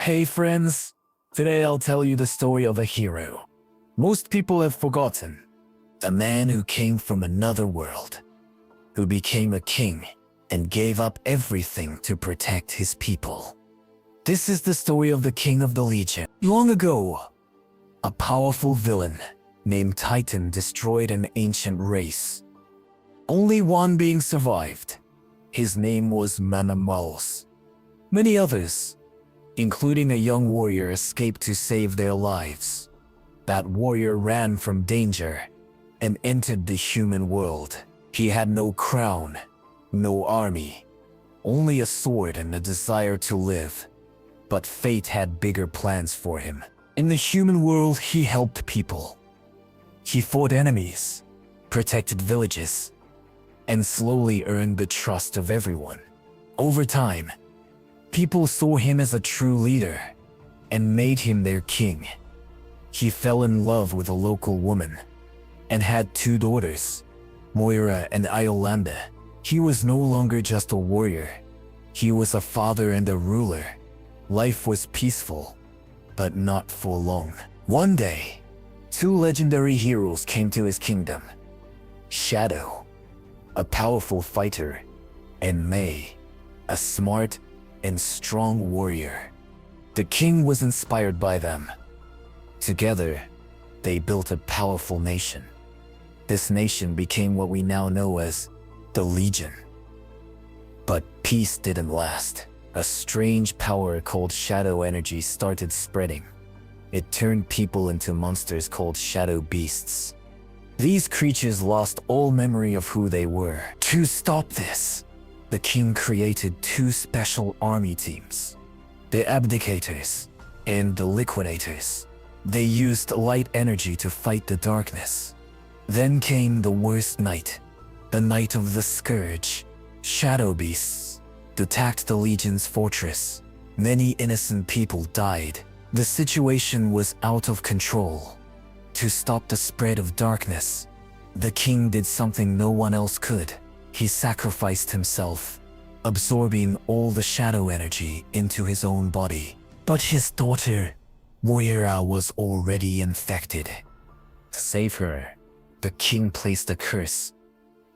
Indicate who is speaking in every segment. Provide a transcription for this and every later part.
Speaker 1: Hey friends, today I'll tell you the story of a hero most people have forgotten. A man who came from another world, who became a king and gave up everything to protect his people. This is the story of the King of the Legion. Long ago, a powerful villain named Titan destroyed an ancient race. Only one being survived. His name was Manamalos. Many others, including a young warrior, escaped to save their lives. That warrior ran from danger and entered the human world. He had no crown, no army, only a sword and a desire to live. But fate had bigger plans for him. In the human world, he helped people. He fought enemies, protected villages, and slowly earned the trust of everyone. Over time, people saw him as a true leader and made him their king. He fell in love with a local woman and had 2 daughters, Moira and Iolanda. He was no longer just a warrior. He was a father and a ruler. Life was peaceful, but not for long. One day, 2 legendary heroes came to his kingdom. Shadow, a powerful fighter, and May, a smart and strong warrior. The king was inspired by them. Together, they built a powerful nation. This nation became what we now know as the Legion. But peace didn't last. A strange power called shadow energy started spreading. It turned people into monsters called shadow beasts. These creatures lost all memory of who they were. To stop this, the king created 2 special army teams, the Abdicators and the Liquidators. They used light energy to fight the darkness. Then came the worst night, the night of the Scourge. Shadow beasts attacked the Legion's fortress. Many innocent people died. The situation was out of control. To stop the spread of darkness, the king did something no one else could. He sacrificed himself, absorbing all the shadow energy into his own body. But his daughter, Moira, was already infected. To save her, the king placed a curse.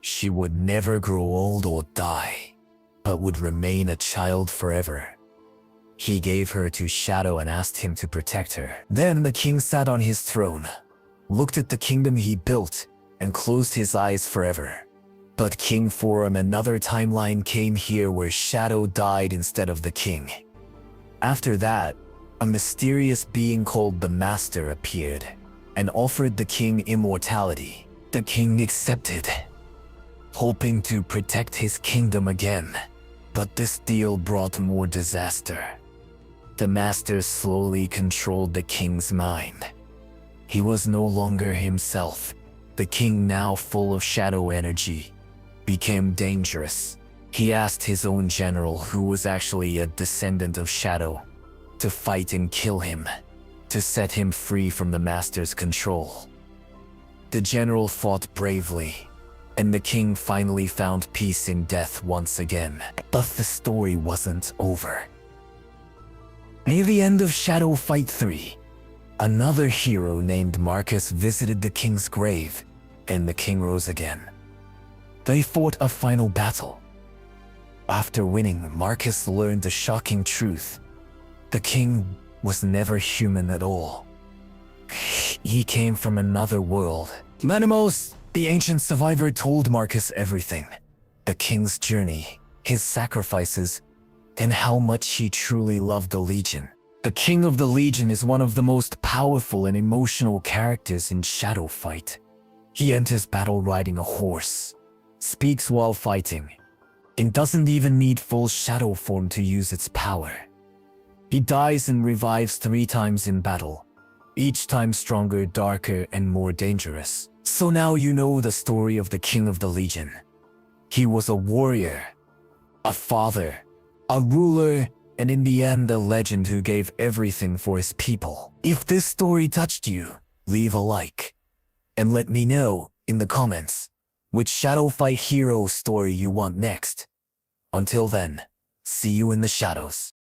Speaker 1: She would never grow old or die, but would remain a child forever. He gave her to Shadow and asked him to protect her. Then the king sat on his throne, looked at the kingdom he built, and closed his eyes forever. But King Forum, another timeline, came here where Shadow died instead of the king. After that, a mysterious being called the Master appeared and offered the king immortality. The king accepted, hoping to protect his kingdom again. But this deal brought more disaster. The Master slowly controlled the king's mind. He was no longer himself. The king, now full of shadow energy, became dangerous. He asked his own general, who was actually a descendant of Shadow, to fight and kill him, to set him free from the Master's control. The general fought bravely, and the king finally found peace in death once again. But the story wasn't over. Near the end of Shadow Fight 3, another hero named Marcus visited the king's grave, and the king rose again. They fought a final battle. After winning, Marcus learned the shocking truth. The king was never human at all. He came from another world. Manamos, the ancient survivor, told Marcus everything. The king's journey, his sacrifices, and how much he truly loved the Legion. The King of the Legion is one of the most powerful and emotional characters in Shadow Fight. He enters battle riding a horse, speaks while fighting, and doesn't even need full shadow form to use its power. He dies and revives 3 times in battle, each time stronger, darker, and more dangerous. So now you know the story of the King of the Legion. He was a warrior, a father, a ruler, and in the end a legend who gave everything for his people. If this story touched you, leave a like, and let me know in the comments which Shadow Fight hero story you want next. Until then, see you in the shadows.